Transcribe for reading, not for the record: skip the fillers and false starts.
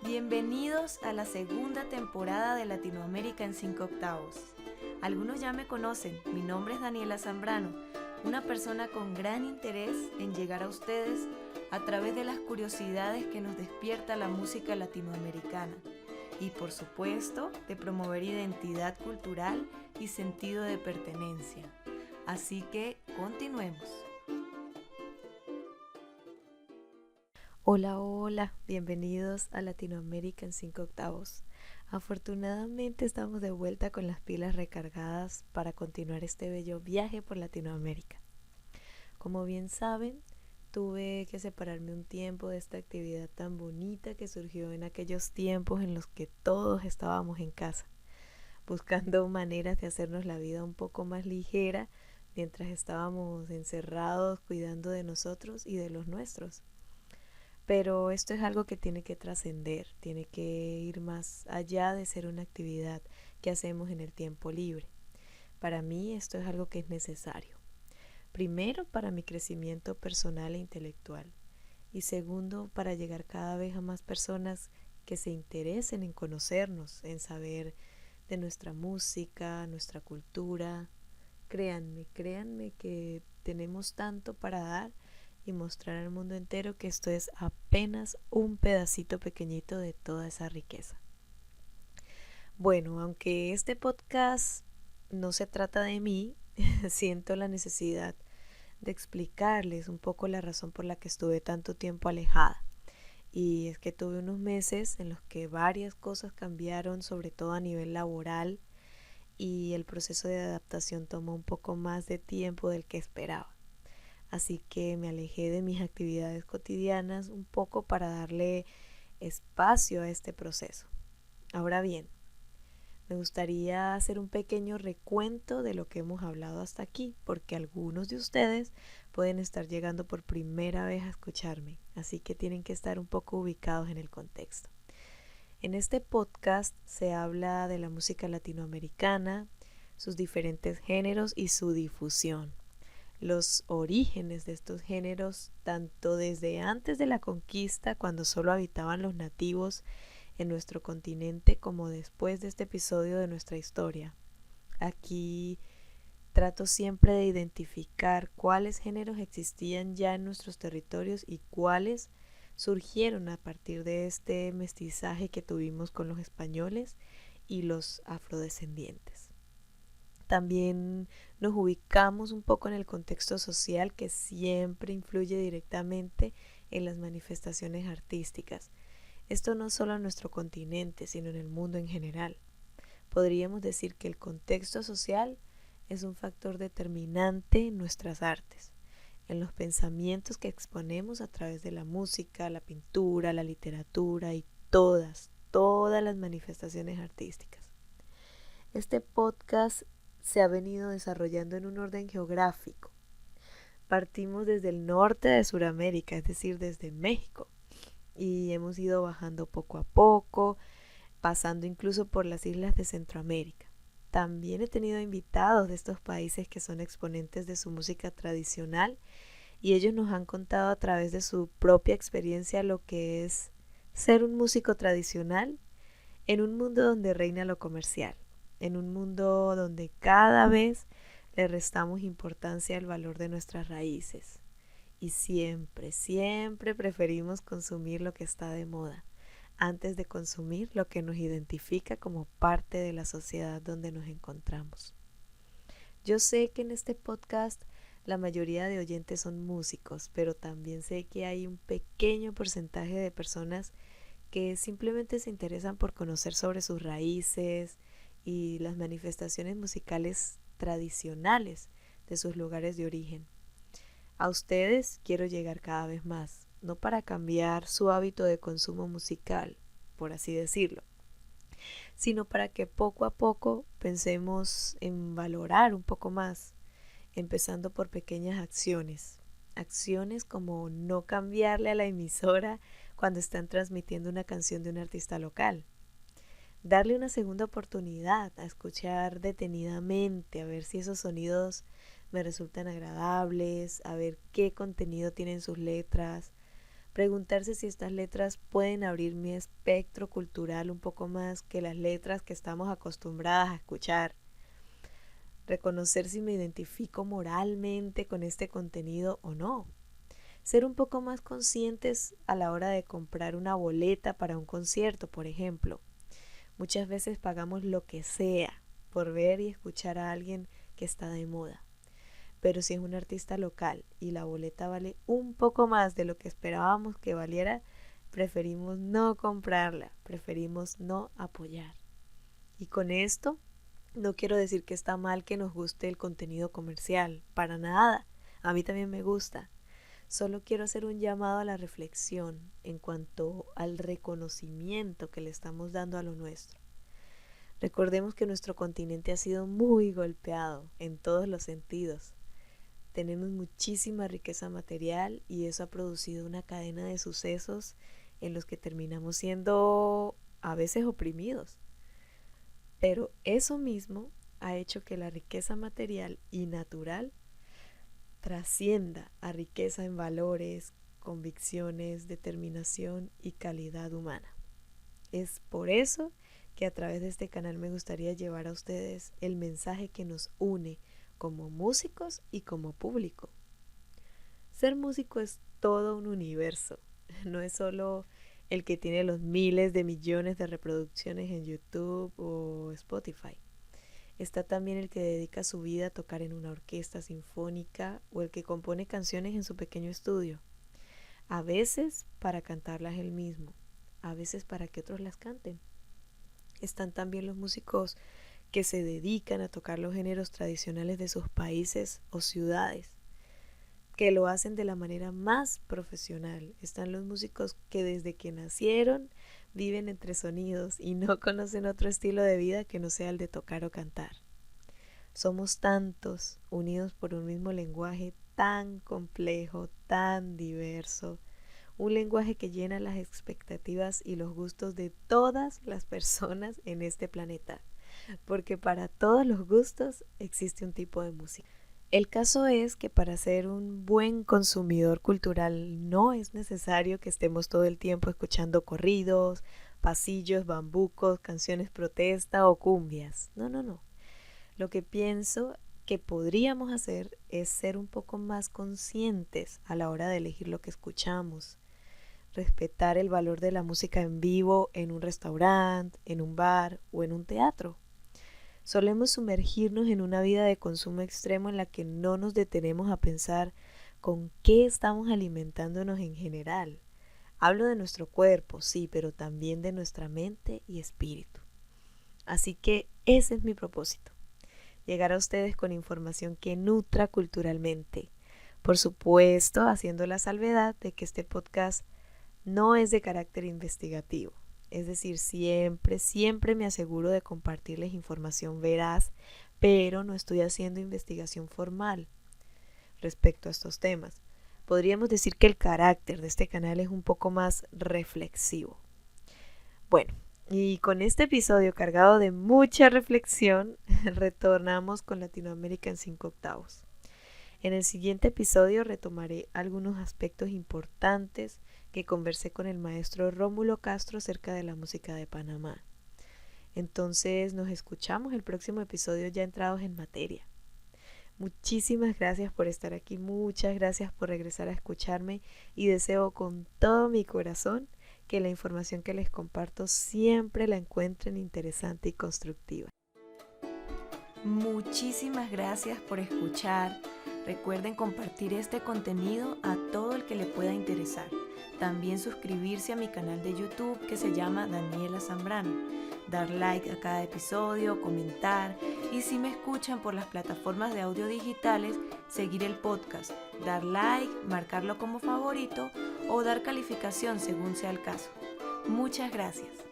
Bienvenidos a la segunda temporada de Latinoamérica en 5 octavos. Algunos ya me conocen, mi nombre es Daniela Zambrano, una persona con gran interés en llegar a ustedes a través de las curiosidades que nos despierta la música latinoamericana y por supuesto de promover identidad cultural y sentido de pertenencia. Así que continuemos. Hola, bienvenidos a Latinoamérica en 5 octavos. Afortunadamente estamos de vuelta con las pilas recargadas para continuar este bello viaje por Latinoamérica. Como bien saben, tuve que separarme un tiempo de esta actividad tan bonita que surgió en aquellos tiempos en los que todos estábamos en casa, buscando maneras de hacernos la vida un poco más ligera mientras estábamos encerrados cuidando de nosotros y de los nuestros. Pero esto es algo que tiene que trascender, tiene que ir más allá de ser una actividad que hacemos en el tiempo libre. Para mí esto es algo que es necesario. Primero, para mi crecimiento personal e intelectual. Y segundo, para llegar cada vez a más personas que se interesen en conocernos, en saber de nuestra música, nuestra cultura. Créanme que tenemos tanto para dar y mostrar al mundo entero que esto es apenas un pedacito pequeñito de toda esa riqueza. Bueno, aunque este podcast no se trata de mí, siento la necesidad de explicarles un poco la razón por la que estuve tanto tiempo alejada. Y es que tuve unos meses en los que varias cosas cambiaron, sobre todo a nivel laboral, y el proceso de adaptación tomó un poco más de tiempo del que esperaba. Así que me alejé de mis actividades cotidianas un poco para darle espacio a este proceso. Ahora bien, me gustaría hacer un pequeño recuento de lo que hemos hablado hasta aquí, porque algunos de ustedes pueden estar llegando por primera vez a escucharme, así que tienen que estar un poco ubicados en el contexto. En este podcast se habla de la música latinoamericana, sus diferentes géneros y su difusión. Los orígenes de estos géneros, tanto desde antes de la conquista, cuando solo habitaban los nativos en nuestro continente, como después de este episodio de nuestra historia. Aquí trato siempre de identificar cuáles géneros existían ya en nuestros territorios y cuáles surgieron a partir de este mestizaje que tuvimos con los españoles y los afrodescendientes. También nos ubicamos un poco en el contexto social que siempre influye directamente en las manifestaciones artísticas. Esto no solo en nuestro continente, sino en el mundo en general. Podríamos decir que el contexto social es un factor determinante en nuestras artes, en los pensamientos que exponemos a través de la música, la pintura, la literatura y todas las manifestaciones artísticas. Este podcast se ha venido desarrollando en un orden geográfico. Partimos desde el norte de Sudamérica, es decir, desde México, y hemos ido bajando poco a poco, pasando incluso por las islas de Centroamérica. También he tenido invitados de estos países que son exponentes de su música tradicional y ellos nos han contado a través de su propia experiencia lo que es ser un músico tradicional en un mundo donde reina lo comercial, en un mundo donde cada vez le restamos importancia al valor de nuestras raíces y siempre preferimos consumir lo que está de moda antes de consumir lo que nos identifica como parte de la sociedad donde nos encontramos. Yo sé que en este podcast la mayoría de oyentes son músicos, pero también sé que hay un pequeño porcentaje de personas que simplemente se interesan por conocer sobre sus raíces y las manifestaciones musicales tradicionales de sus lugares de origen. A ustedes quiero llegar cada vez más, no para cambiar su hábito de consumo musical, por así decirlo, sino para que poco a poco pensemos en valorar un poco más, empezando por pequeñas acciones. Acciones como no cambiarle a la emisora cuando están transmitiendo una canción de un artista local. Darle una segunda oportunidad a escuchar detenidamente, a ver si esos sonidos me resultan agradables, a ver qué contenido tienen sus letras, Preguntarse si estas letras pueden abrir mi espectro cultural un poco más que las letras que estamos acostumbradas a escuchar. Reconocer si me identifico moralmente con este contenido o no. Ser un poco más conscientes a la hora de comprar una boleta para un concierto, por ejemplo. Muchas veces pagamos lo que sea por ver y escuchar a alguien que está de moda. Pero si es un artista local y la boleta vale un poco más de lo que esperábamos que valiera, preferimos no comprarla, preferimos no apoyar. Y con esto no quiero decir que está mal que nos guste el contenido comercial, para nada. A mí también me gusta. Solo quiero hacer un llamado a la reflexión en cuanto al reconocimiento que le estamos dando a lo nuestro. Recordemos que nuestro continente ha sido muy golpeado en todos los sentidos. Tenemos muchísima riqueza material y eso ha producido una cadena de sucesos en los que terminamos siendo a veces oprimidos. Pero eso mismo ha hecho que la riqueza material y natural trascienda a riqueza en valores, convicciones, determinación y calidad humana. Es por eso que a través de este canal me gustaría llevar a ustedes el mensaje que nos une como músicos y como público. Ser músico es todo un universo, no es solo el que tiene los miles de millones de reproducciones en YouTube o Spotify. Está también el que dedica su vida a tocar en una orquesta sinfónica o el que compone canciones en su pequeño estudio. A veces para cantarlas él mismo, a veces para que otros las canten. Están también los músicos que se dedican a tocar los géneros tradicionales de sus países o ciudades, que lo hacen de la manera más profesional. Están los músicos que desde que nacieron viven entre sonidos y no conocen otro estilo de vida que no sea el de tocar o cantar. Somos tantos, unidos por un mismo lenguaje tan complejo, tan diverso, un lenguaje que llena las expectativas y los gustos de todas las personas en este planeta, porque para todos los gustos existe un tipo de música. El caso es que para ser un buen consumidor cultural no es necesario que estemos todo el tiempo escuchando corridos, pasillos, bambucos, canciones protesta o cumbias. No. Lo que pienso que podríamos hacer es ser un poco más conscientes a la hora de elegir lo que escuchamos. Respetar el valor de la música en vivo en un restaurante, en un bar o en un teatro. Solemos sumergirnos en una vida de consumo extremo en la que no nos detenemos a pensar con qué estamos alimentándonos en general. Hablo de nuestro cuerpo, sí, pero también de nuestra mente y espíritu. Así que ese es mi propósito, llegar a ustedes con información que nutra culturalmente. Por supuesto, haciendo la salvedad de que este podcast no es de carácter investigativo. Es decir, siempre me aseguro de compartirles información veraz, pero no estoy haciendo investigación formal respecto a estos temas. Podríamos decir que el carácter de este canal es un poco más reflexivo. Bueno, y con este episodio cargado de mucha reflexión, retornamos con Latinoamérica en 5/8. En el siguiente episodio retomaré algunos aspectos importantes que conversé con el maestro Rómulo Castro acerca de la música de Panamá. Entonces nos escuchamos el próximo episodio ya entrados en materia. Muchísimas gracias por estar aquí, muchas gracias por regresar a escucharme y deseo con todo mi corazón que la información que les comparto siempre la encuentren interesante y constructiva. Muchísimas gracias por escuchar. Recuerden compartir este contenido a todo el que le pueda interesar. También suscribirse a mi canal de YouTube que se llama Daniela Zambrano. Dar like a cada episodio, comentar y si me escuchan por las plataformas de audio digitales, seguir el podcast, dar like, marcarlo como favorito o dar calificación según sea el caso. Muchas gracias.